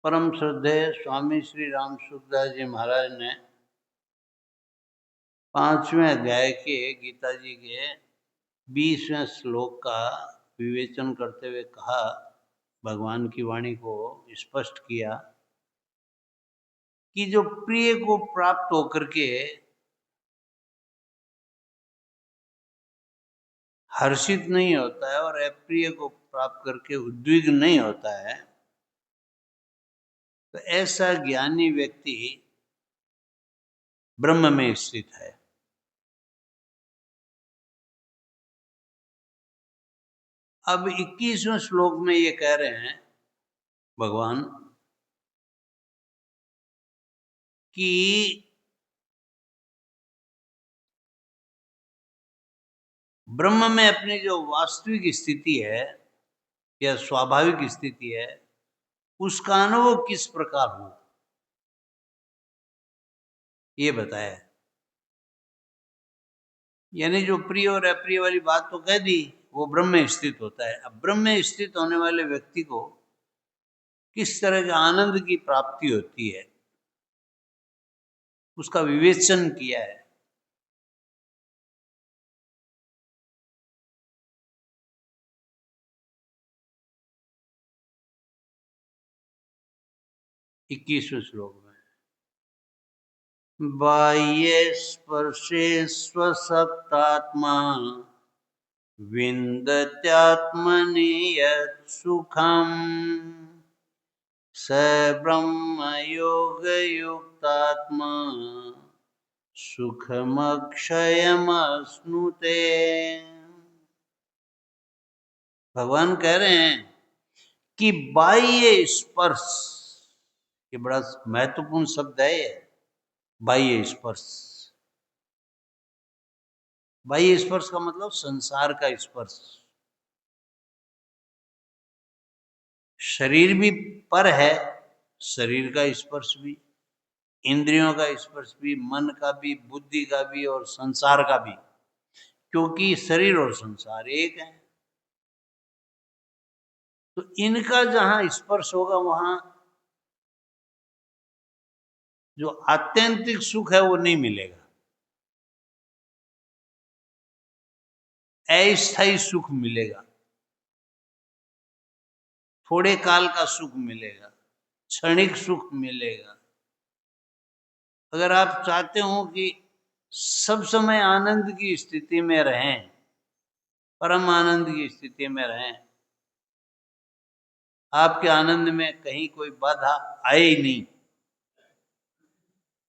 परम श्रद्धेय स्वामी श्री राम सुखदास जी महाराज ने 5वें अध्याय के गीता जी के 20वें श्लोक का विवेचन करते हुए कहा, भगवान की वाणी को स्पष्ट किया कि जो प्रिय को प्राप्त होकर के हर्षित नहीं होता है और अप्रिय को प्राप्त करके उद्विग्न नहीं होता है, तो ऐसा ज्ञानी व्यक्ति ब्रह्म में स्थित है। अब 21वें श्लोक में ये कह रहे हैं भगवान कि ब्रह्म में अपनी जो वास्तविक स्थिति है या स्वाभाविक स्थिति है, उसका अनुभव किस प्रकार हो, ये बताया। यानी जो प्रिय और अप्रिय वाली बात तो कह दी, वो ब्रह्म में स्थित होता है। अब ब्रह्म में स्थित होने वाले व्यक्ति को किस तरह के आनंद की प्राप्ति होती है, उसका विवेचन किया है। इक्कीसवें श्लोक में बाह्ये स्पर्शे स्वसप्तात्मा विन्दत्यात्मनि यत् सुखम् स ब्रह्मयोगयुक्तात्मा सुखमक्षयमश्नुते। भगवान कह रहे हैं कि बाह्य स्पर्श, ये बड़ा महत्वपूर्ण शब्द है। बाह्य स्पर्श, बाह्य स्पर्श का मतलब संसार का स्पर्श। शरीर भी पर है, शरीर का स्पर्श भी, इंद्रियों का स्पर्श भी, मन का भी, बुद्धि का भी और संसार का भी, क्योंकि शरीर और संसार एक है। तो इनका जहां स्पर्श होगा, वहां जो आत्यंतिक सुख है वो नहीं मिलेगा, अस्थायी सुख मिलेगा, थोड़े काल का सुख मिलेगा, क्षणिक सुख मिलेगा। अगर आप चाहते हो कि सब समय आनंद की स्थिति में रहें, परम आनंद की स्थिति में रहें, आपके आनंद में कहीं कोई बाधा आए ही नहीं,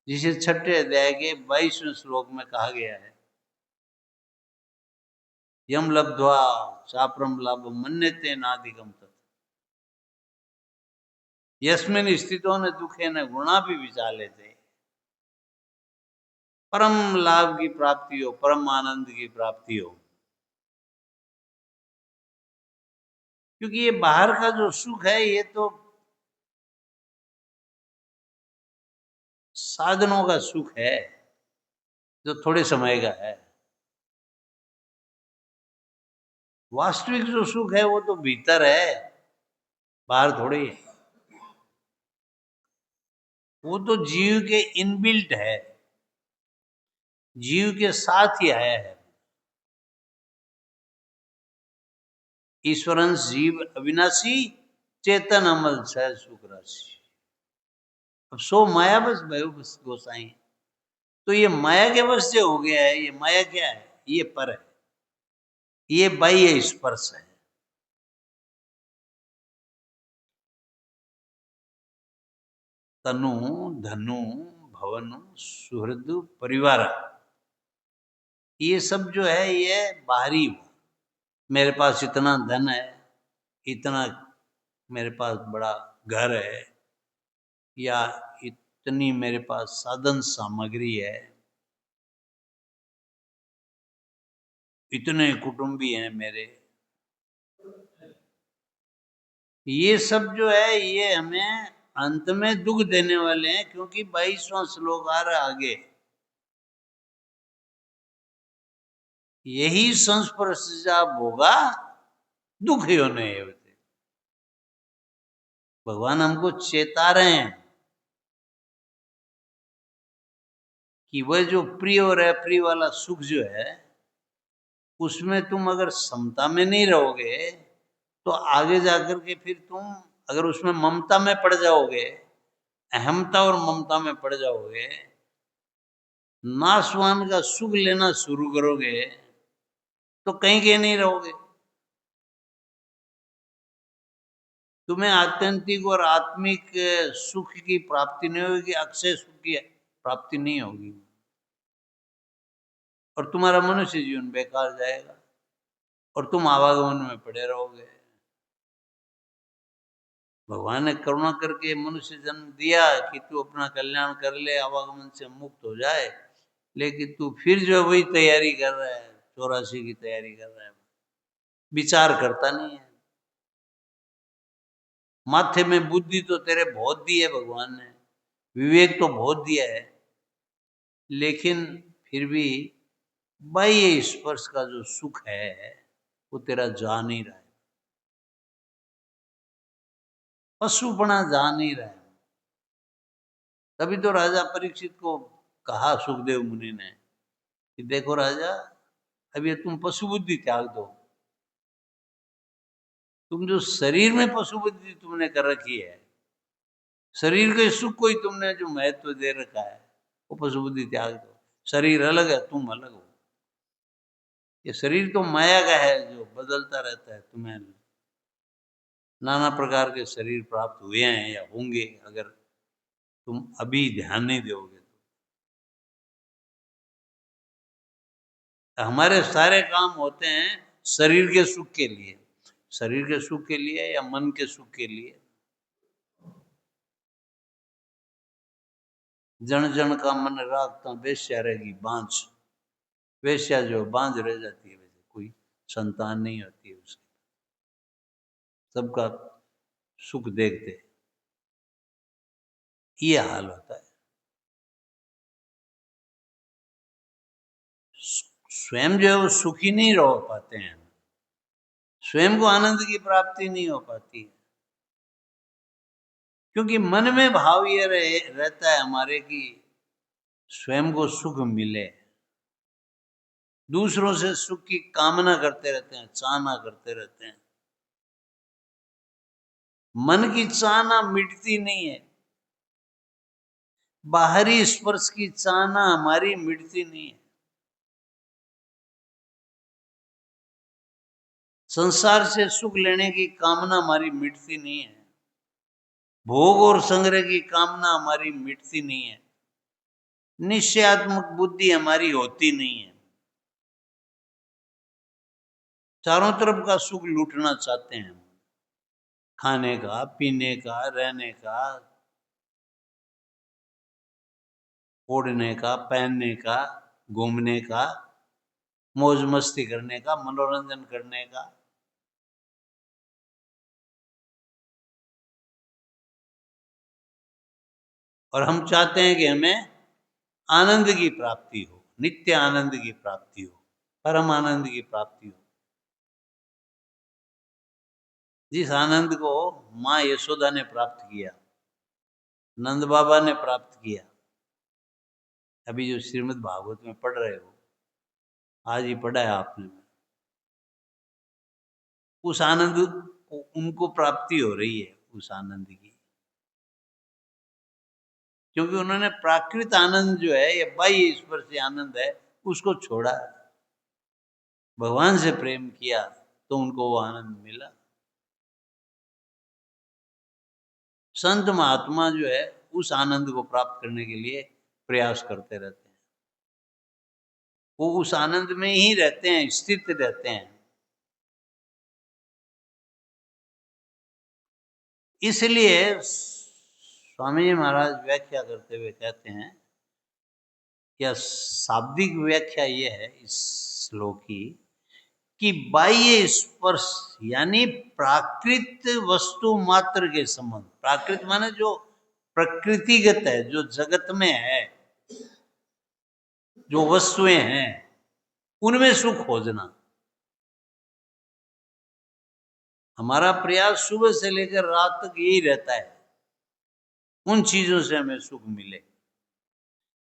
जिसे 6ठे अध्याय के 22वें श्लोक में कहा गया है, यम लब्ध्वा चापरम लाभम मन्यते नाधिगम तत् यस्मिन् स्थितो न दुखे न गुणापि विचाल्यते। परम लाभ की प्राप्ति हो, परम आनंद की प्राप्ति हो। क्योंकि ये बाहर का जो सुख है, ये तो साधनों का सुख है, जो थोड़े समय का है। वास्तविक जो सुख है वो तो भीतर है, बाहर थोड़ी है। वो तो जीव के इनबिल्ट है, जीव के साथ ही आया है। ईश्वरंश जीव अविनाशी चेतन अमल सहज सुख राशि। अब सो माया बस भयो बस गोसाई। तो ये माया के वश से हो गया है। ये माया क्या है? ये पर है, ये बाह्य स्पर्श है। तनु धनु भवन सुहृद परिवार, ये सब जो है ये बाहरी हुआ। मेरे पास इतना धन है, इतना मेरे पास बड़ा घर है, या इतनी मेरे पास साधन सामग्री है, इतने कुटुंबी हैं मेरे, ये सब जो है ये हमें अंत में दुख देने वाले हैं। क्योंकि 22वां श्लोक आ रहा आगे, यही संस्पर्शजा भोगा दुख होने होते। भगवान हमको चेता रहे हैं कि वह जो प्रिय और अप्रिय वाला सुख जो है, उसमें तुम अगर समता में नहीं रहोगे तो आगे जाकर के फिर तुम अगर उसमें ममता में पड़ जाओगे, अहमता और ममता में पड़ जाओगे, नाशवान का सुख लेना शुरू करोगे तो कहीं के नहीं रहोगे। तुम्हें आत्यंतिक और आत्मिक सुख की प्राप्ति नहीं होगी, अक्षय सुख की प्राप्ति नहीं होगी, और तुम्हारा मनुष्य जीवन बेकार जाएगा और तुम आवागमन में पड़े रहोगे। भगवान ने करुणा करके मनुष्य जन्म दिया कि तू अपना कल्याण कर ले, आवागमन से मुक्त हो जाए, लेकिन तू फिर जो वही तैयारी कर रहा है, 84 की तैयारी कर रहा है, विचार करता नहीं है। माथे में बुद्धि तो तेरे बहुत दी है भगवान ने, विवेक तो बहुत दिया है, लेकिन फिर भी बाह्य स्पर्श का जो सुख है वो तेरा जा नहीं रहा है, पशुपना जा नहीं रहा है। तभी तो राजा परीक्षित को कहा सुखदेव मुनि ने कि देखो राजा, अब ये तुम पशु बुद्धि त्याग दो। तुम जो शरीर में पशु बुद्धि तुमने कर रखी है, शरीर के सुख को ही तुमने जो महत्व दे रखा है, वो पशु बुद्धि त्याग दो। शरीर अलग है, तुम अलग हो। ये शरीर तो माया का है जो बदलता रहता है। तुम्हें नाना प्रकार के शरीर प्राप्त हुए हैं या होंगे, अगर तुम अभी ध्यान नहीं दोगे तो। हमारे सारे काम होते हैं शरीर के सुख के लिए, शरीर के सुख के लिए या मन के सुख के लिए। जन जन का मन राखता वेश्या रहेगी बांझ। वेश्या जो बांझ रह जाती है, वैसे कोई संतान नहीं होती है उसकी, सबका सुख देखते, ये हाल होता है। स्वयं जो है वो सुखी नहीं रह पाते हैं, स्वयं को आनंद की प्राप्ति नहीं हो पाती है, क्योंकि मन में भाव ये रहता है हमारे कि स्वयं को सुख मिले। दूसरों से सुख की कामना करते रहते हैं, चाहना करते रहते हैं। मन की चाहना मिटती नहीं है, बाहरी स्पर्श की चाहना हमारी मिटती नहीं है। संसार से सुख लेने की कामना हमारी मिटती नहीं है, भोग और संग्रह की कामना हमारी मिटती नहीं है, निश्चयात्मक बुद्धि हमारी होती नहीं है। चारों तरफ का सुख लूटना चाहते हैं, खाने का, पीने का, रहने का, ओढ़ने का, पहनने का, घूमने का, मौज मस्ती करने का, मनोरंजन करने का। और हम चाहते हैं कि हमें आनंद की प्राप्ति हो, नित्य आनंद की प्राप्ति हो, परम आनंद की प्राप्ति हो, जिस आनंद को माँ यशोदा ने प्राप्त किया, नंद बाबा ने प्राप्त किया। अभी जो श्रीमद् भागवत में पढ़ रहे हो, आज ही पढ़ा है आपने, उस आनंद उनको प्राप्ति हो रही है, उस आनंद की, क्योंकि उन्होंने प्राकृत आनंद जो है, ये बाह्य स्पर्श आनंद है, उसको छोड़ा, भगवान से प्रेम किया, तो उनको वो आनंद मिला। संत महात्मा जो है उस आनंद को प्राप्त करने के लिए प्रयास करते रहते हैं, वो उस आनंद में ही रहते हैं, स्थित रहते हैं। इसलिए स्वामी जी महाराज व्याख्या करते हुए कहते हैं, या शाब्दिक व्याख्या ये है इस श्लोक की, कि बाह्य स्पर्श यानी प्राकृत वस्तु मात्र के संबंध, प्राकृत माने जो प्रकृतिगत है, जो जगत में है, जो वस्तुएं हैं, उनमें सुख खोजना। हमारा प्रयास सुबह से लेकर रात तक यही रहता है, उन चीजों से हमें सुख मिले,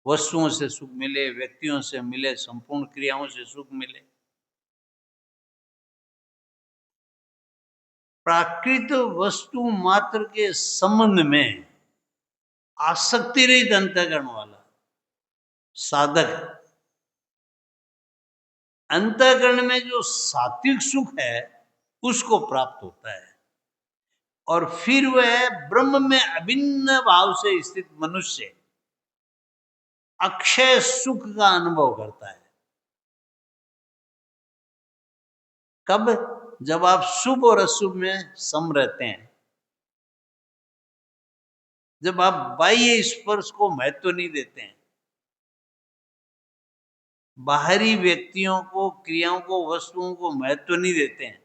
वस्तुओं से सुख मिले, व्यक्तियों से मिले, संपूर्ण क्रियाओं से सुख मिले। प्राकृत वस्तु मात्र के संबंध में आसक्ति रहित अंतःकरण वाला साधक, अंतःकरण में जो सात्विक सुख है उसको प्राप्त होता है, और फिर वह ब्रह्म में अभिन्न भाव से स्थित मनुष्य अक्षय सुख का अनुभव करता है। कब? जब आप शुभ और अशुभ में सम रहते हैं, जब आप बाह्य स्पर्श को महत्व नहीं देते हैं, बाहरी व्यक्तियों को, क्रियाओं को, वस्तुओं को महत्व नहीं देते हैं,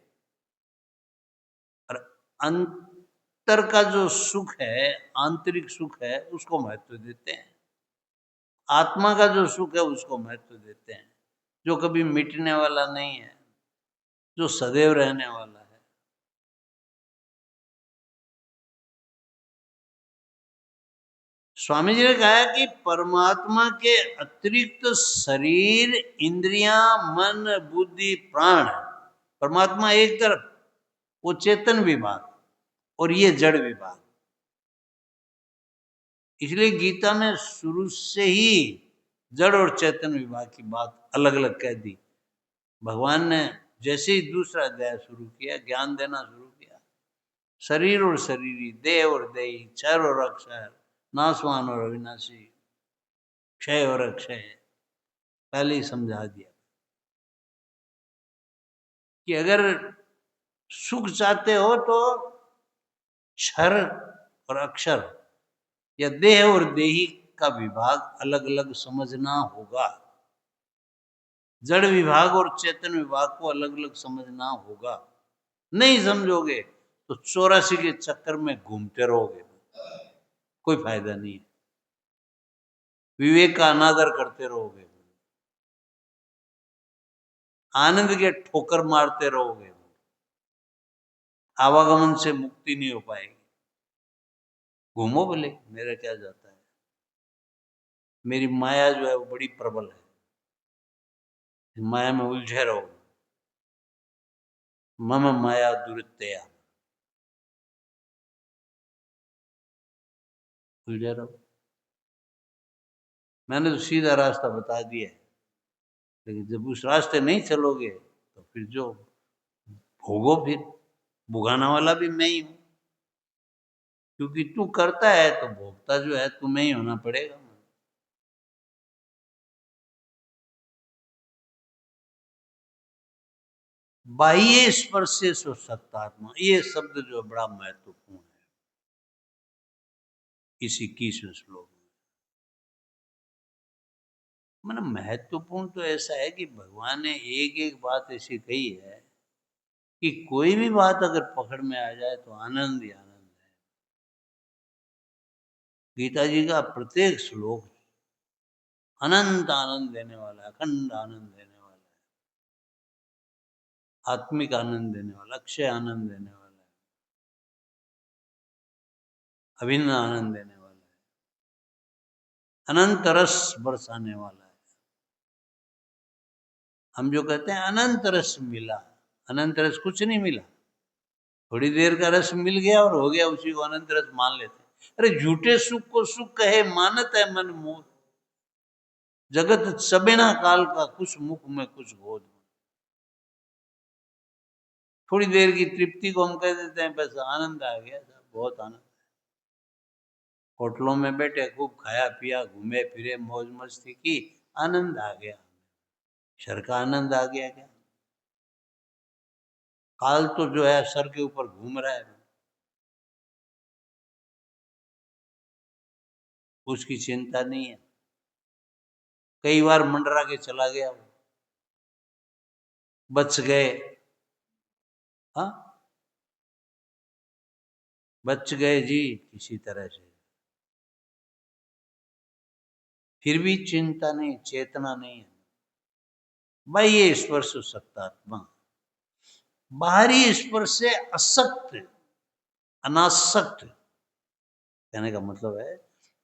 और अंतर का जो सुख है, आंतरिक सुख है, उसको महत्व देते हैं, आत्मा का जो सुख है उसको महत्व देते हैं, जो कभी मिटने वाला नहीं है, जो सदैव रहने वाला है। स्वामी जी ने कहा कि परमात्मा के अतिरिक्त शरीर, इंद्रियां, मन, बुद्धि, प्राण, परमात्मा एक तरफ, वो चेतन विभाग, और ये जड़ विभाग। इसलिए गीता में शुरू से ही जड़ और चेतन विभाग की बात अलग अलग कह दी। भगवान ने जैसे ही दूसरा अध्याय शुरू किया, ज्ञान देना शुरू किया, शरीर और शरीरी, देह और देही, क्षर और अक्षर, नाशवान और अविनाशी, क्षय और अक्षय, पहले ही समझा दिया कि अगर सुख चाहते हो तो क्षर और अक्षर या देह और देही का विभाग अलग अलग समझना होगा, जड़ विभाग और चेतन विभाग को अलग अलग समझना होगा। नहीं समझोगे तो 84 के चक्कर में घूमते रहोगे, कोई फायदा नहीं है, विवेक का अनादर करते रहोगे, आनंद के ठोकर मारते रहोगे, आवागमन से मुक्ति नहीं हो पाएगी। घूमो भले, मेरा क्या जाता है, मेरी माया जो है वो बड़ी प्रबल है, माया में उलझे रहो, मम माया दुरितया, उलझे रहो। मैंने तो सीधा रास्ता बता दिया है, लेकिन जब उस रास्ते नहीं चलोगे तो फिर जो भोगो, फिर भुगाना वाला भी मैं ही हूं, क्योंकि तू करता है तो भोगता जो है तुम्हें ही होना पड़ेगा। बाह्य स्पर्श से सत्तात्मा, ये शब्द जो बड़ा महत्वपूर्ण है इस 21वें श्लोक में। मतलब महत्वपूर्ण तो ऐसा है कि भगवान ने एक एक बात ऐसी कही है कि कोई भी बात अगर पकड़ में आ जाए तो आनंद ही आनंद है। गीता जी का प्रत्येक श्लोक अनंत आनंद देने वाला है, अखंड आनंद देने वाला है, आत्मिक आनंद देने वाला, अक्षय आनंद देने वाला है, अभिन्न आनंद देने वाला है, अनंत रस बरसाने वाला है। हम जो कहते हैं अनंत रस मिला, अनंत रस कुछ नहीं मिला, थोड़ी देर का रस मिल गया और हो गया, उसी को अनंत रस मान लेते हैं। अरे झूठे सुख को सुख कहे मानत है मन मोह, जगत सबेना काल का कुछ मुख में कुछ गोद में। थोड़ी देर की तृप्ति को हम कह देते हैं बस आनंद आ गया, बहुत आनंद। होटलों में बैठे, खूब खाया पिया, घूमे फिरे, मौज मस्ती की, आनंद आ गया, सर का आनंद आ गया। क्या काल तो जो है सर के ऊपर घूम रहा है, उसकी चिंता नहीं है। कई बार मंडरा के चला गया वो, बच गए, हाँ बच गए जी किसी तरह से, फिर भी चिंता नहीं, चेतना नहीं है। भाई ये स्पर्श सत्तात्मा, बाहरी स्पर्श से असक्त, अनासक्त, कहने का मतलब है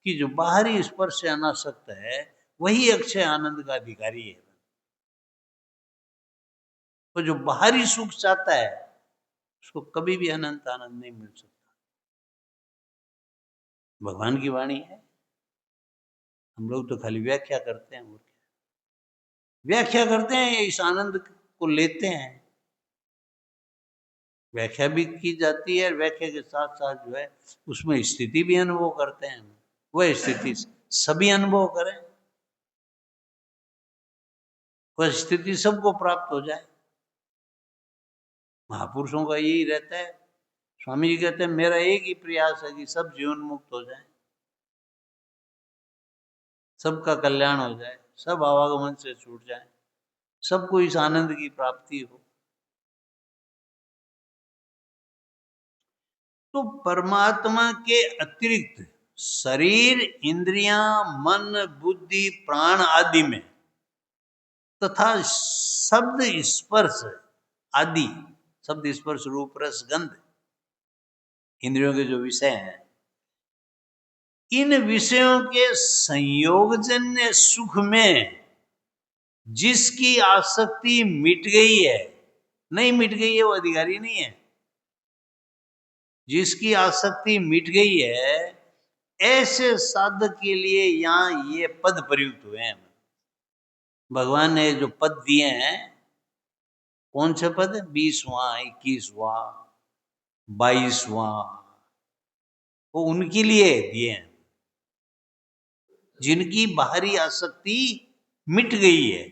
कि जो बाहरी स्पर्श से अनासक्त है वही अक्षय आनंद का अधिकारी है। तो जो बाहरी सुख चाहता है उसको कभी भी अनंत आनंद नहीं मिल सकता। भगवान की वाणी है, हम लोग तो खाली व्याख्या करते हैं, और क्या व्याख्या करते हैं, इस आनंद को लेते हैं। व्याख्या भी की जाती है, व्याख्या के साथ साथ जो है उसमें स्थिति भी अनुभव करते हैं। वह स्थिति सभी अनुभव करें, वह स्थिति सबको प्राप्त हो जाए। महापुरुषों का यही रहता है। स्वामी जी कहते हैं मेरा एक ही प्रयास है कि सब जीवन मुक्त हो जाए, सबका कल्याण हो जाए, सब आवागमन से छूट जाए, सबको इस आनंद की प्राप्ति हो। तो परमात्मा के अतिरिक्त शरीर, इंद्रियां, मन, बुद्धि, प्राण आदि में तथा शब्द स्पर्श आदि, शब्द स्पर्श रूप रस गंध, इंद्रियों के जो विषय हैं, इन विषयों के संयोगजन्य सुख में जिसकी आसक्ति मिट गई है, नहीं मिट गई है वो अधिकारी नहीं है, जिसकी आसक्ति मिट गई है, ऐसे साधक के लिए यहाँ ये पद प्रयुक्त हुए हैं। भगवान ने जो पद दिए हैं, कौन से पद? 20वां, 21वां, 22वां, वो उनके लिए दिए हैं जिनकी बाहरी आसक्ति मिट गई है।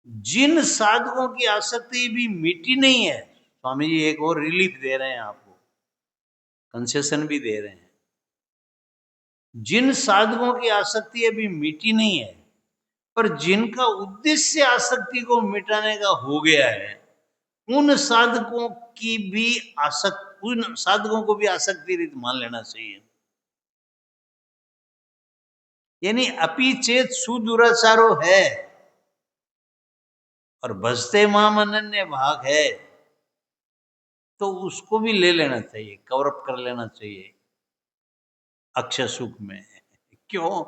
जिन साधकों की आसक्ति भी मिटी नहीं है, स्वामी जी एक और रिलीफ दे रहे हैं आपको, कंसेशन भी दे रहे हैं। जिन साधकों की आसक्ति अभी मिटी नहीं है, पर जिनका उद्देश्य आसक्ति को मिटाने का हो गया है, उन साधकों की भी उन साधकों को भी आसक्ति रहित मान लेना चाहिए। यानी अपि चेत सुदुराचारो है और भजते माम अनन्य भाग है, तो उसको भी ले लेना चाहिए, कवर अप कर लेना चाहिए अक्षय सुख में। क्यों?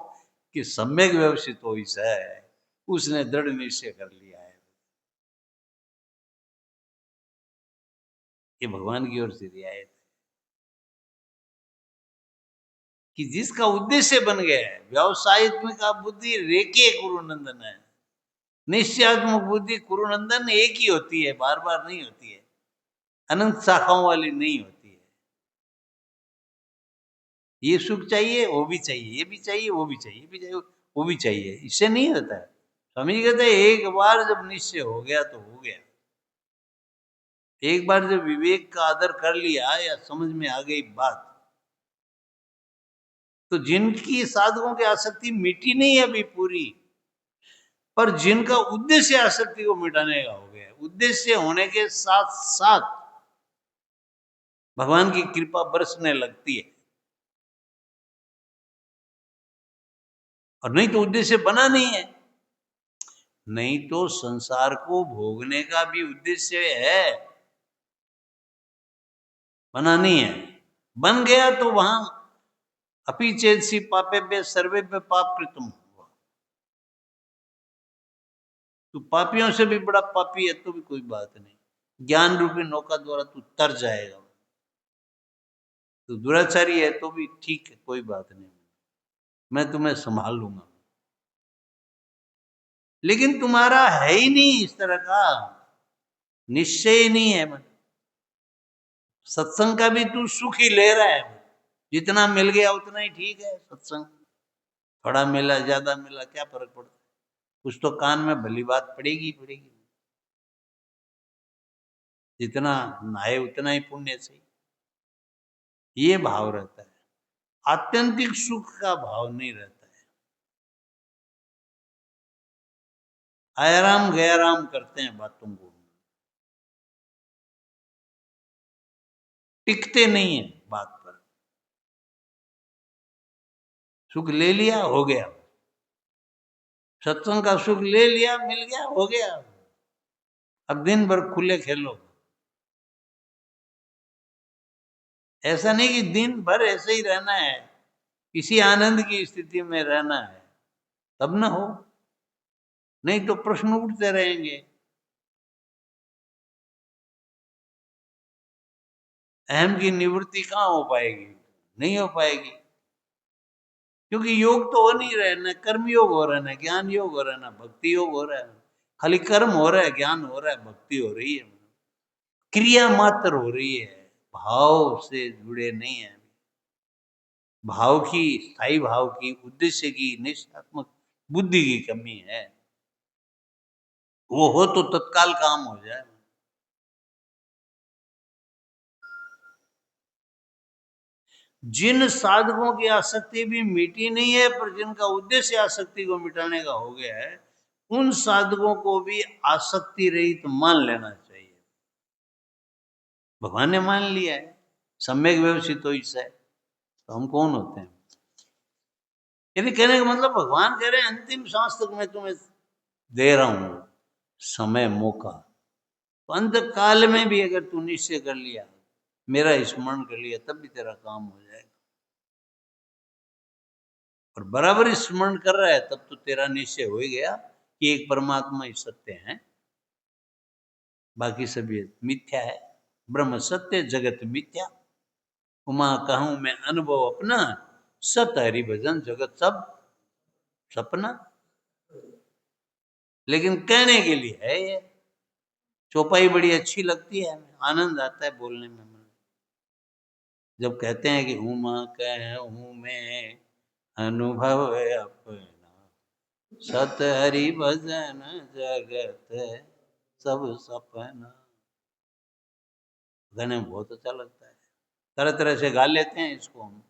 कि सम्यक व्यवस्थित हो इस है, उसने दृढ़ निश्चय कर लिया है। ये भगवान की ओर से रियायत है कि जिसका उद्देश्य बन गया है, व्यवसायित्मिका बुद्धि रेके कुरुनंदन है, निश्चयात्मक बुद्धि कुरुनंदन एक ही होती है, बार बार नहीं होती है, अनंत शाखाओं वाली नहीं होती है। ये सुख चाहिए, वो भी चाहिए, ये भी चाहिए, वो भी चाहिए, भी चाहिए, वो भी चाहिए, इससे नहीं होता है। स्वामी जी कहते हैं एक बार जब निश्चय हो गया तो हो गया। एक बार जब विवेक का आदर कर लिया या समझ में आ गई बात, तो जिनकी साधकों की आसक्ति मिटी नहीं है अभी पूरी, पर जिनका उद्देश्य आसक्ति को मिटाने का हो गया, उद्देश्य होने के साथ साथ भगवान की कृपा बरसने लगती है। और नहीं तो उद्देश्य बना नहीं है, नहीं तो संसार को भोगने का भी उद्देश्य है, बना नहीं है। बन गया तो वहां अपि चेतसी पापेभ्य सर्वेभ्य पाप कृतम, तू पापियों से भी बड़ा पापी है तो भी कोई बात नहीं, ज्ञान रूपी नौका द्वारा तू तर जाएगा। तो दुराचारी है तो भी ठीक है, कोई बात नहीं, मैं तुम्हें संभाल लूंगा। लेकिन तुम्हारा है ही नहीं इस तरह का निश्चय, ही नहीं है मन। सत्संग का भी तू सुख ही ले रहा है, जितना मिल गया उतना ही ठीक है। सत्संग थोड़ा मिला ज्यादा मिला क्या फर्क पड़ता है, कुछ तो कान में भली बात पड़ेगी पड़ेगी। जितना नहाए उतना ही पुण्य से, ये भाव रहता है, आत्यंतिक सुख का भाव नहीं रहता है। आयाराम गयाराम करते हैं बातों को, टिकते नहीं है बात पर। सुख ले लिया हो गया, सत्संग का सुख ले लिया, मिल गया, हो गया। अब दिन भर खुले खेलो। ऐसा नहीं कि दिन भर ऐसे ही रहना है, इसी आनंद की स्थिति में रहना है, तब ना हो, नहीं तो प्रश्न उठते रहेंगे। अहम की निवृत्ति कहाँ हो पाएगी? नहीं हो पाएगी, क्योंकि योग तो हो नहीं रहे, न कर्म योग हो रहा है, न ज्ञान योग हो रहा है, न भक्ति योग हो रहा है। खाली कर्म हो रहा है, ज्ञान हो रहा है, भक्ति हो रही है, क्रिया मात्र हो रही है, भाव से जुड़े नहीं है। भाव की, स्थायी भाव की, उद्देश्य की, निष्ठात्मक बुद्धि की कमी है। वो हो तो तत्काल काम हो जाए। जिन साधकों की आसक्ति भी मिटी नहीं है, पर जिनका उद्देश्य आसक्ति को मिटाने का हो गया है, उन साधकों को भी आसक्ति रहित मान लेना चाहिए। भगवान ने मान लिया है, सम्यक व्यवस्थित तो इससे, तो हम कौन होते हैं? यदि कहने का मतलब भगवान कह रहे हैं अंतिम सांस तक मैं तुम्हें दे रहा हूं समय, मौका, तो अंत काल में भी अगर तू निश्चय कर लिया, मेरा स्मरण कर लिया, तब भी तेरा काम हो जाएगा। और बराबर स्मरण कर रहा है, तब तो तेरा निश्चय हो ही गया कि एक परमात्मा ही सत्य है, बाकी सभी मिथ्या है। ब्रह्म सत्य, जगत मिथ्या। उमा कहूं मैं अनुभव अपना, सत हरि भजन जगत सब सपना। लेकिन कहने के लिए है ये चौपाई बड़ी अच्छी लगती है, आनंद आता है बोलने में। जब कहते हैं कि उमा कहूं मैं अनुभव अपना, सत हरि भजन जगत सब सपना, गाने में बहुत अच्छा लगता है। तरह तरह से गा लेते हैं इसको हम।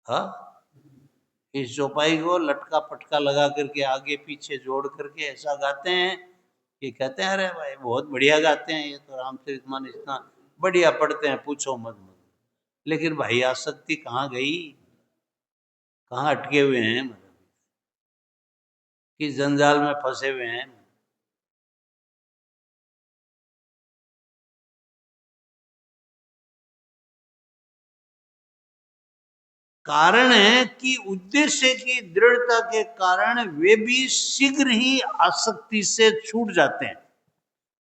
हाँ, इस चौपाई को लटका पटका लगा करके आगे पीछे जोड़ करके ऐसा गाते हैं कि कहते हैं अरे भाई बहुत बढ़िया गाते हैं, ये तो रामचरितमानस इतना बढ़िया पढ़ते हैं, पूछो मत मत। लेकिन भाई आसक्ति कहाँ गई? कहाँ अटके हुए हैं? मतलब किस जंजाल में फंसे हुए हैं? कारण है कि उद्देश्य की दृढ़ता के कारण वे भी शीघ्र ही आसक्ति से छूट जाते हैं।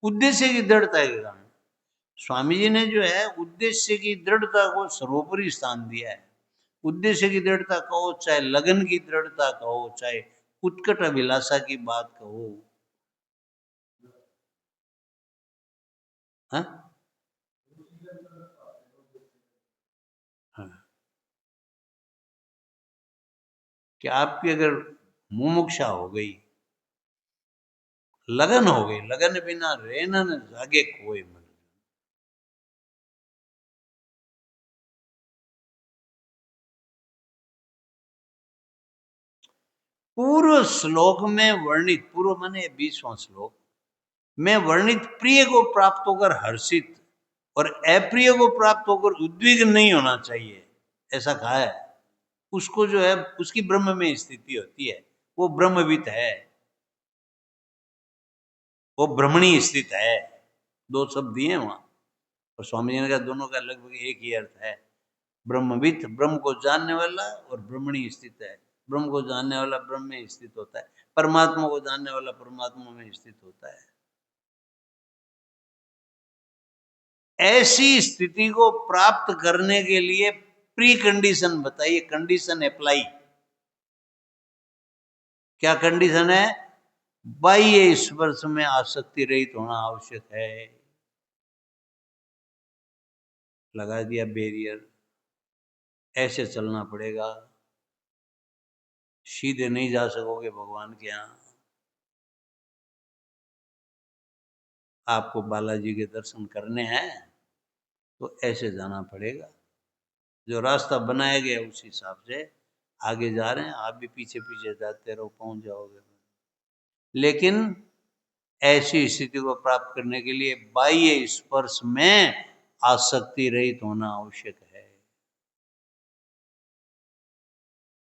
उद्देश्य की दृढ़ता के कारण स्वामी जी ने जो है उद्देश्य की दृढ़ता को सर्वोपरि स्थान दिया है। उद्देश्य की दृढ़ता कहो, चाहे लगन की दृढ़ता कहो, चाहे उत्कट अभिलाषा की बात कहो, हाँ? हाँ। कि आपकी अगर मुमुक्षा हो गई, लगन हो गई, लगन बिना रहना न जागे कोई मन। पूर्व श्लोक में वर्णित, पूर्व माने 20वां श्लोक में वर्णित प्रिय को प्राप्त होकर हर्षित और अप्रिय को प्राप्त होकर उद्विग्न नहीं होना चाहिए, ऐसा कहा है। उसको जो है उसकी ब्रह्म में स्थिति होती है, वो ब्रह्मविद है, वो ब्रह्मणी स्थित है। दो शब्द दिए वहां, और स्वामी जी ने कहा दोनों का लगभग एक ही अर्थ है। ब्रह्मविद, ब्रह्म को जानने वाला, और ब्रह्मणी स्थित है, ब्रह्म को जानने वाला ब्रह्म में स्थित होता है, परमात्मा को जानने वाला परमात्मा में स्थित होता है। ऐसी स्थिति को प्राप्त करने के लिए प्री कंडीशन बताइए, कंडीशन अप्लाई। क्या कंडीशन है? बाह्य स्पर्श में आसक्ति रहित होना आवश्यक है। लगा दिया बैरियर, ऐसे चलना पड़ेगा, सीधे नहीं जा सकोगे भगवान के यहाँ। आपको बालाजी के दर्शन करने हैं तो ऐसे जाना पड़ेगा, जो रास्ता बनाया गया उस हिसाब से आगे जा रहे हैं। आप भी पीछे पीछे जाते रहो, पहुंच जाओगे। लेकिन ऐसी स्थिति को प्राप्त करने के लिए बाह्य स्पर्श में आसक्ति रहित होना आवश्यक है।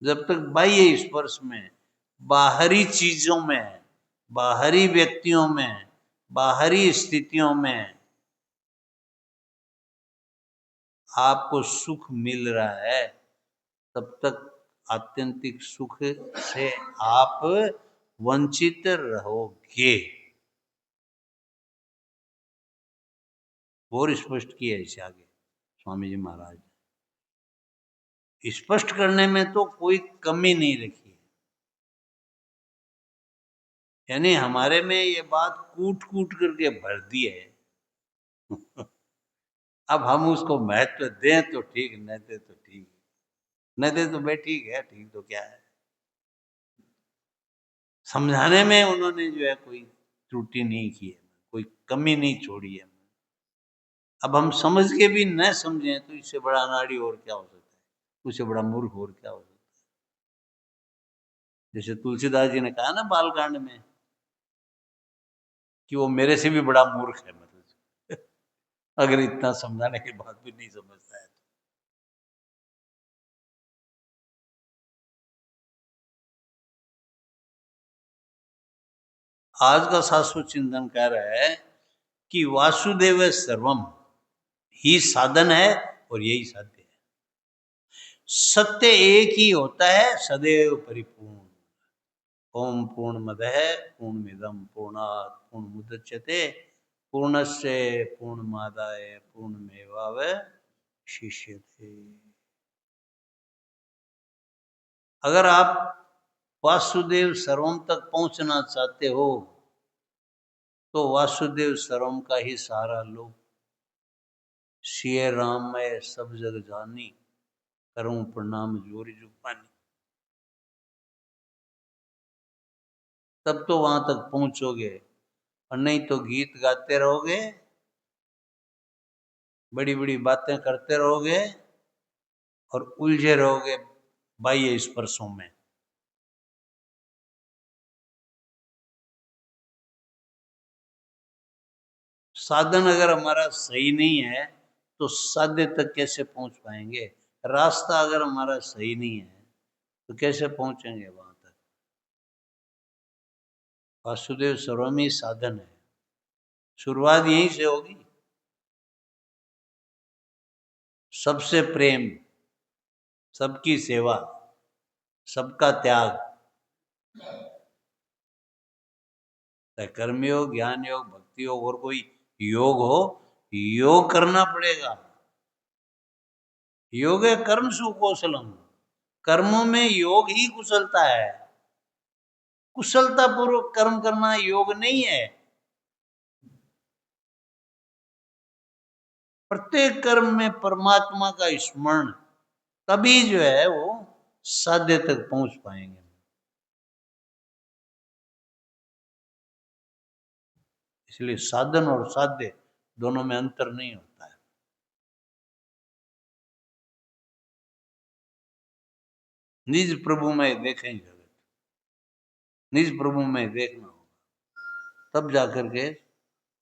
जब तक बाह्य स्पर्श में बाहरी चीजों में, बाहरी व्यक्तियों में, बाहरी स्थितियों में आपको सुख मिल रहा है, तब तक आत्यंतिक सुख से आप वंचित रहोगे। और स्पष्ट किया इसे आगे स्वामी जी महाराज। स्पष्ट करने में तो कोई कमी नहीं रखी है, यानी हमारे में ये बात कूट कूट करके भर दी है। अब हम उसको महत्व दें तो ठीक, न दे तो ठीक, न दे तो भाई ठीक है, ठीक तो क्या है। समझाने में उन्होंने जो है कोई त्रुटि नहीं की है, कोई कमी नहीं छोड़ी है। अब हम समझ के भी न समझें तो इससे बड़ा अनाड़ी और क्या हो सकता है, उससे बड़ा मूर्ख और क्या हो सकता है। जैसे तुलसीदास जी ने कहा ना बालकांड में कि वो मेरे से भी बड़ा मूर्ख है, मतलब अगर इतना समझाने के बाद भी नहीं समझता है तो। आज का शाश्वत चिंतन कह रहा है कि वासुदेव सर्वम ही साधन है और यही साध्य है। सत्य एक ही होता है, सदैव परिपूर्ण। ओम पूर्णमदः पूर्णमिदं पूर्णात् पूर्णमुदच्यते पूर्णस्य पूर्णमादाय पूर्णमेवावशिष्यते। अगर आप वासुदेव सर्वम तक पहुंचना चाहते हो तो वासुदेव सर्वम का ही सहारा लो। सिय राम मैं सब जग जानी, करूं प्रणाम जोरी जुपानी। तब तो वहां तक पहुंचोगे, और नहीं तो गीत गाते रहोगे, बड़ी बड़ी बातें करते रहोगे और उलझे रहोगे बाह्य स्पर्शों में। साधन अगर हमारा सही नहीं है तो साध्य तक कैसे पहुंच पाएंगे। रास्ता अगर हमारा सही नहीं है तो कैसे पहुंचेंगे वहां तक। वासुदेव सर्वमी साधन है, शुरुआत यहीं से होगी। सबसे प्रेम, सबकी सेवा, सबका त्याग, चाहे कर्म योग, ज्ञान योग, भक्ति योग और कोई योग हो, योग करना पड़ेगा। योग है कर्म सुकौशलम, कर्मों में योग ही कुशलता है। कुशलता पूर्वक कर्म करना योग नहीं है। प्रत्येक कर्म में परमात्मा का स्मरण, तभी जो है वो साध्य तक पहुंच पाएंगे। इसलिए साधन और साध्य दोनों में अंतर नहीं होता है। निज प्रभु में देखें जगत, निज प्रभु में देखना होगा, तब जाकर के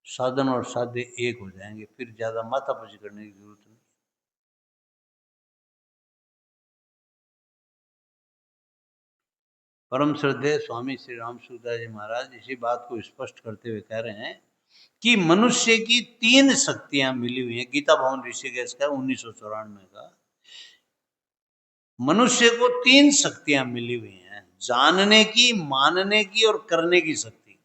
साधन और साध्य एक हो जाएंगे। फिर ज्यादा माथापच्ची करने की जरूरत नहीं। परम श्रद्धेय स्वामी श्री राम सूरदास जी महाराज इसी बात को स्पष्ट करते हुए कह रहे हैं कि मनुष्य की 3 शक्तियां मिली हुई हैं। गीता भवन ऋषिकेश का 1994 का। मनुष्य को 3 शक्तियां मिली हुई हैं, जानने की, मानने की और करने की शक्ति।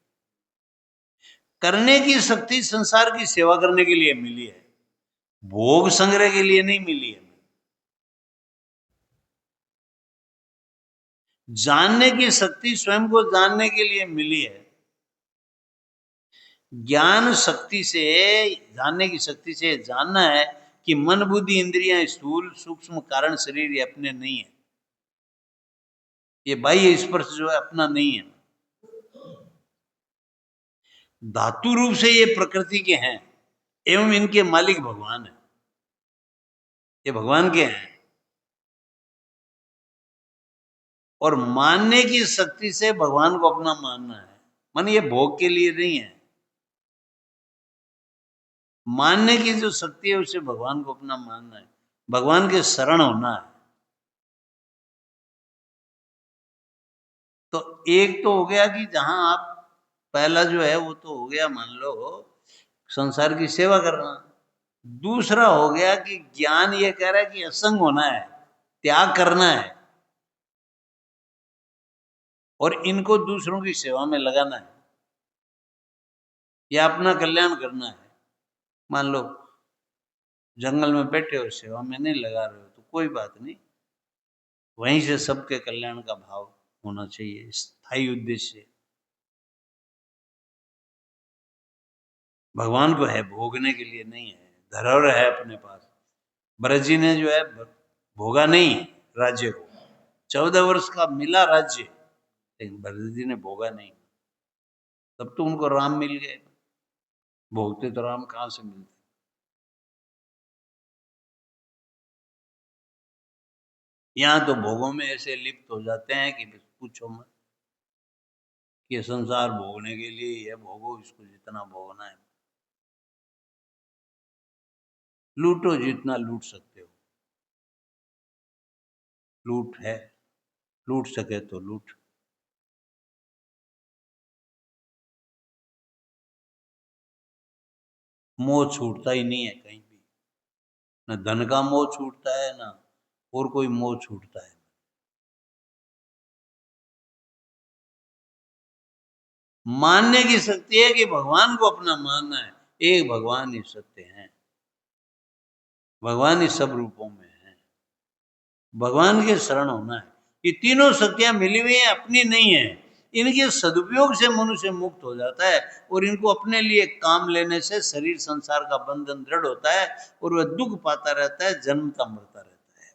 करने की शक्ति संसार की सेवा करने के लिए मिली है, भोग संग्रह के लिए नहीं मिली है। जानने की शक्ति स्वयं को जानने के लिए मिली है। ज्ञान शक्ति से, जानने की शक्ति से जानना है कि मन बुद्धि इंद्रियां स्थूल सूक्ष्म कारण शरीर ये अपने नहीं है, ये बाह्य स्पर्श जो है अपना नहीं है। धातु रूप से ये प्रकृति के हैं एवं इनके मालिक भगवान है, ये भगवान के हैं। और मानने की शक्ति से भगवान को अपना मानना है, मन ये भोग के लिए नहीं है। मानने की जो शक्ति है उसे भगवान को अपना मानना है, भगवान के शरण होना है। तो एक तो हो गया कि जहां आप पहला जो है वो तो हो गया, मान लो संसार की सेवा करना। दूसरा हो गया कि ज्ञान ये कह रहा है कि असंग होना है, त्याग करना है और इनको दूसरों की सेवा में लगाना है या अपना कल्याण करना है। मान लो जंगल में बैठे हो, सेवा में नहीं लगा रहे हो तो कोई बात नहीं, वहीं से सबके कल्याण का भाव होना चाहिए, स्थायी उद्देश्य। भगवान को है भोगने के लिए नहीं है, धरोहर है अपने पास। भरत जी ने जो है भोगा नहीं राज्य को, 14 वर्ष का मिला राज्य, लेकिन भरत जी ने भोगा नहीं। तब तो उनको राम मिल गए, भोगते तो राम कहां से मिलते। यहाँ तो भोगों में ऐसे लिप्त हो जाते हैं कि बस पूछो मत, कि संसार भोगने के लिए है, भोगो इसको जितना भोगना है, लूटो जितना लूट सकते हो। लूट है, लूट सके तो लूट। मोह छूटता ही नहीं है कहीं भी, न धन का मोह छूटता है ना और कोई मोह छूटता है। मानने की शक्ति है कि भगवान को अपना मानना है, एक भगवान ही सत्य है, भगवान ही सब रूपों में है, भगवान के शरण होना है। ये तीनों शक्तियां मिली हुई हैं, अपनी नहीं है। इनके सदुपयोग से मनुष्य मुक्त हो जाता है और इनको अपने लिए काम लेने से शरीर संसार का बंधन दृढ़ होता है और वह दुख पाता रहता है, जन्मता मरता रहता है।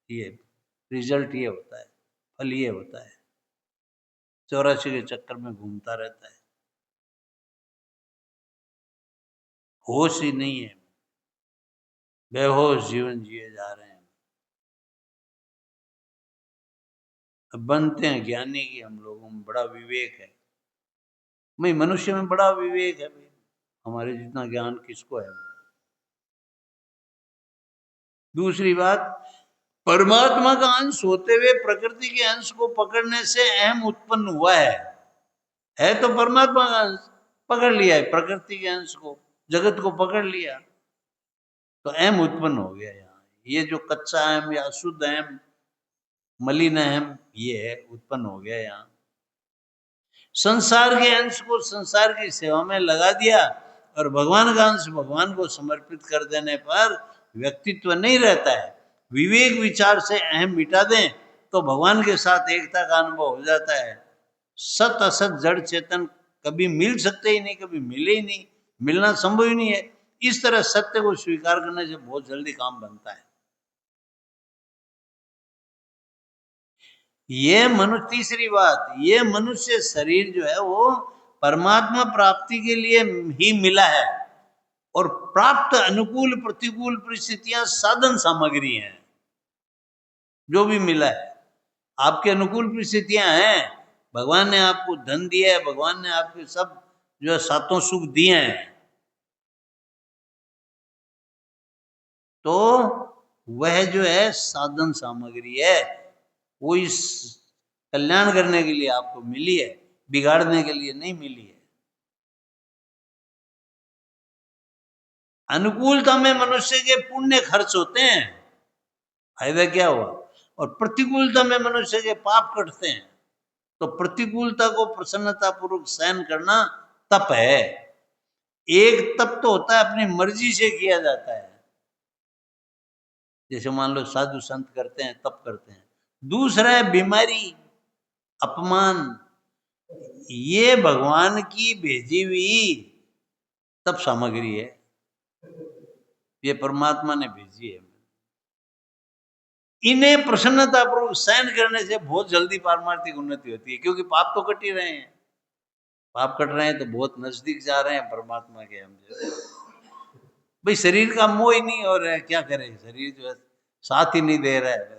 ये रिजल्ट ये होता है, फल ये होता है, 84 के चक्कर में घूमता रहता है, होश ही नहीं है, बेहोश जीवन जिए जा रहे हैं। अब बनते हैं ज्ञानी की हम लोगों में बड़ा विवेक है, भाई मनुष्य में बड़ा विवेक है भाई, हमारे जितना ज्ञान किसको है। दूसरी बात, परमात्मा का अंश होते हुए प्रकृति के अंश को पकड़ने से अहम उत्पन्न हुआ है तो परमात्मा का अंश पकड़ लिया है, प्रकृति के अंश को, जगत को पकड़ लिया तो अहम उत्पन्न हो गया। यहाँ ये जो कच्चा अहम या अशुद्ध अहम, मलिन अहम, ये है उत्पन्न हो गया। यहाँ संसार के अंश को संसार की सेवा में लगा दिया और भगवान का अंश भगवान को समर्पित कर देने पर व्यक्तित्व नहीं रहता है। विवेक विचार से अहम मिटा दें तो भगवान के साथ एकता का अनुभव हो जाता है। सत असत जड़ चेतन कभी मिल सकते ही नहीं, कभी मिले ही नहीं, मिलना संभव ही नहीं है। इस तरह सत्य को स्वीकार करने से बहुत जल्दी काम बनता है। ये मनुष्य, तीसरी बात, ये मनुष्य शरीर जो है वो परमात्मा प्राप्ति के लिए ही मिला है और प्राप्त अनुकूल प्रतिकूल परिस्थितियां साधन सामग्री हैं। जो भी मिला है आपके अनुकूल परिस्थितियां हैं, भगवान ने आपको धन दिया है, भगवान ने आपके सब जो है सातों सुख दिए हैं, तो वह जो है साधन सामग्री है, वो इस कल्याण करने के लिए आपको मिली है, बिगाड़ने के लिए नहीं मिली है। अनुकूलता में मनुष्य के पुण्य खर्च होते हैं, फायदा क्या हुआ, और प्रतिकूलता में मनुष्य के पाप कटते हैं। तो प्रतिकूलता को प्रसन्नता पूर्वक सहन करना तप है। एक तप तो होता है अपनी मर्जी से किया जाता है, जैसे मान लो साधु संत करते हैं, तप करते हैं। दूसरा है बीमारी, अपमान, ये भगवान की भेजी हुई तप सामग्री है, ये परमात्मा ने भेजी है। इन्हें प्रसन्नता पूर्वक सहन करने से बहुत जल्दी पारमार्थिक उन्नति होती है, क्योंकि पाप तो कट ही रहे हैं, पाप कट रहे हैं तो बहुत नजदीक जा रहे हैं परमात्मा के हम जैसे। भाई शरीर का मोह ही नहीं हो रहा है, क्या करें, शरीर जो है साथ ही नहीं दे रहा है,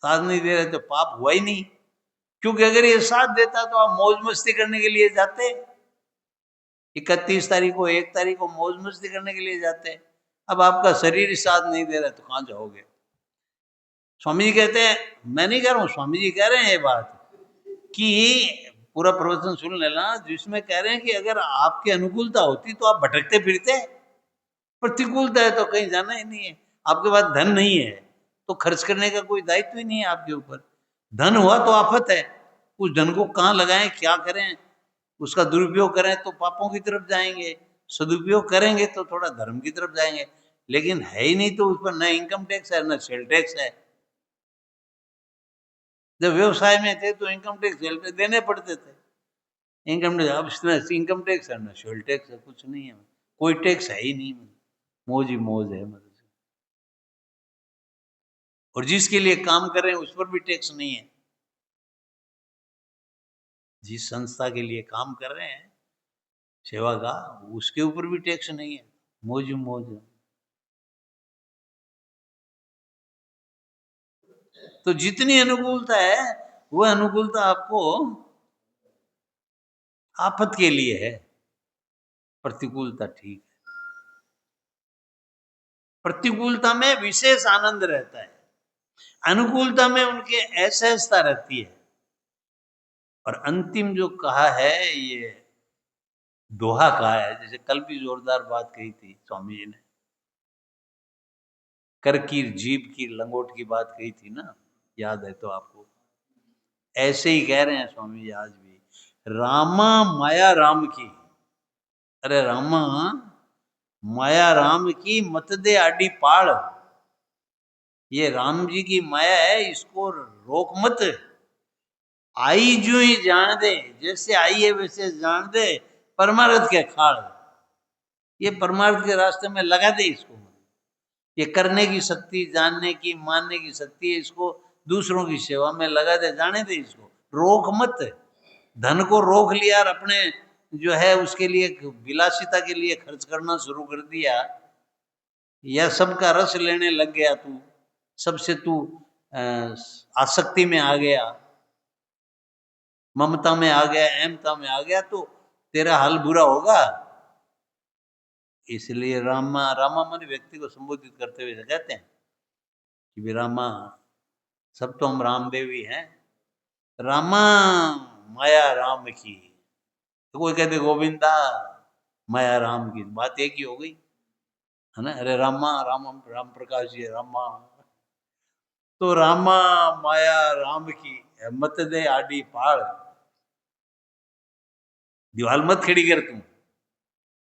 साथ नहीं दे रहे तो पाप हुआ ही नहीं। क्योंकि अगर ये साथ देता तो आप मौज मस्ती करने के लिए जाते, 31 तारीख को 1 तारीख को मौज मस्ती करने के लिए जाते। अब आपका शरीर साथ नहीं दे रहा तो कहां जाओगे। स्वामी जी कहते हैं, मैं नहीं कह रहा हूं, स्वामी जी कह रहे हैं ये बात कि पूरा प्रवचन सुन लेना, जिसमें कह रहे हैं कि अगर आपकी अनुकूलता होती तो आप भटकते फिरते, प्रतिकूलता है तो कहीं जाना ही नहीं है। आपके पास धन नहीं है तो खर्च करने का कोई दायित्व ही नहीं है आपके ऊपर। धन हुआ तो आफत है, उस धन को कहाँ लगाएं, क्या करें, उसका दुरुपयोग करें तो पापों की तरफ जाएंगे, सदुपयोग करेंगे तो थोड़ा धर्म की तरफ जाएंगे। लेकिन है ही नहीं तो उस पर न इनकम टैक्स है न सेल टैक्स है। जब व्यवसाय में थे तो इनकम टैक्स सेल टैक्स देने पड़ते थे। इनकम टैक्स, अब इनकम टैक्स है न सेल टैक्स है, कुछ नहीं है, कोई टैक्स है ही नहीं, मौज ही मौज है मतलब। और जिसके लिए काम कर रहे हैं उस पर भी टैक्स नहीं है। जिस संस्था के लिए काम कर रहे हैं सेवा का, उसके ऊपर भी टैक्स नहीं है, मौज ही मौज है। तो जितनी अनुकूलता है वह अनुकूलता आपको आफत के लिए है, प्रतिकूलता ठीक है। प्रतिकूलता में विशेष आनंद रहता है, अनुकूलता में उनके असहजता रहती है। और अंतिम जो कहा है ये दोहा कहा है, जैसे कल भी जोरदार बात कही थी स्वामी जी ने, कर की जीभ की लंगोट की बात कही थी ना, याद है तो आपको। ऐसे ही कह रहे हैं स्वामी जी आज भी, रामा माया राम की, अरे रामा माया राम की मत दे आडी पाड़, ये राम जी की माया है, इसको रोक मत, आई जो ही जान दे, जैसे आई है वैसे जान दे, परमार्थ के खाड़, ये परमार्थ के रास्ते में लगा दे इसको। ये करने की शक्ति, जानने की, मानने की शक्ति है, इसको दूसरों की सेवा में लगा दे, जाने दे इसको, रोक मत। धन को रोक लिया और अपने जो है उसके लिए विलासिता के लिए खर्च करना शुरू कर दिया, या सबका रस लेने लग गया तू, सबसे तू आसक्ति में आ गया, ममता में आ गया, अहमता में आ गया, तो तेरा हाल बुरा होगा। इसलिए रामा, रामा मन व्यक्ति को संबोधित करते हुए कहते हैं कि रामा, सब तो हम रामदेव ही हैं, रामा माया राम की, तो कोई कहते गोविंदा माया राम की, बात एक ही हो गई है ना। अरे रामा, राम राम प्रकाश जी रामा, तो रामा माया राम की मत दे आडी पाड़, दीवाल मत खड़ी कर तू,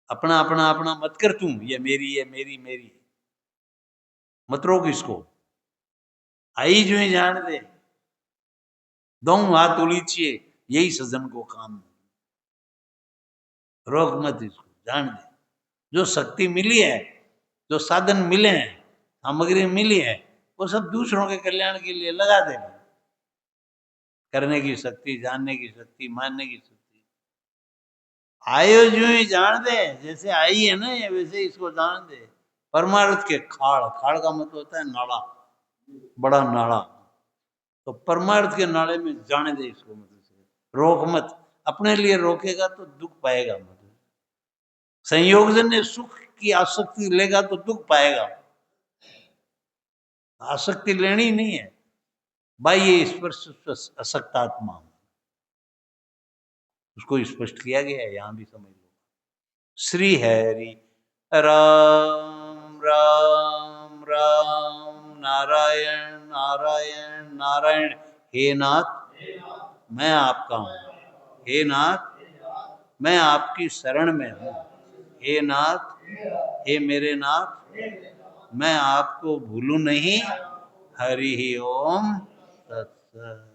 अपना अपना अपना मत कर तू, ये मेरी है, मेरी मेरी, मत रोक इसको, आई जो ही जान दे, दो हाथ उलीचिए, यही सजन को काम, रोक मत इसको, जान दे। जो शक्ति मिली है, जो साधन मिले हैं, सामग्री मिली है, वो सब दूसरों के कल्याण के लिए लगा देना। करने की शक्ति, जानने की शक्ति, मानने की शक्ति, आयो जो ही जान दे, जैसे आई है ना ये, वैसे इसको जान दे। परमार्थ के खाड़, खाड़ का मतलब होता है नाला, बड़ा नाला, तो परमार्थ के नाले में जाने दे इसको, मतलब से रोक मत। अपने लिए रोकेगा तो दुख पाएगा, मतलब संयोगजन्य सुख की आसक्ति लेगा तो दुख पाएगा। आसक्ति लेनी नहीं है, बाह्य स्पर्श असक्त आत्मा, उसको स्पष्ट किया गया है, यहां भी समझ लो। श्री हरि राम राम राम नारायण नारायण नारायण, हे नाथ मैं आपका हूं, हे नाथ मैं आपकी शरण में हूं, हे नाथ, हे मेरे नाथ, मैं आपको भूलूं नहीं। हरि ओम तत्सत।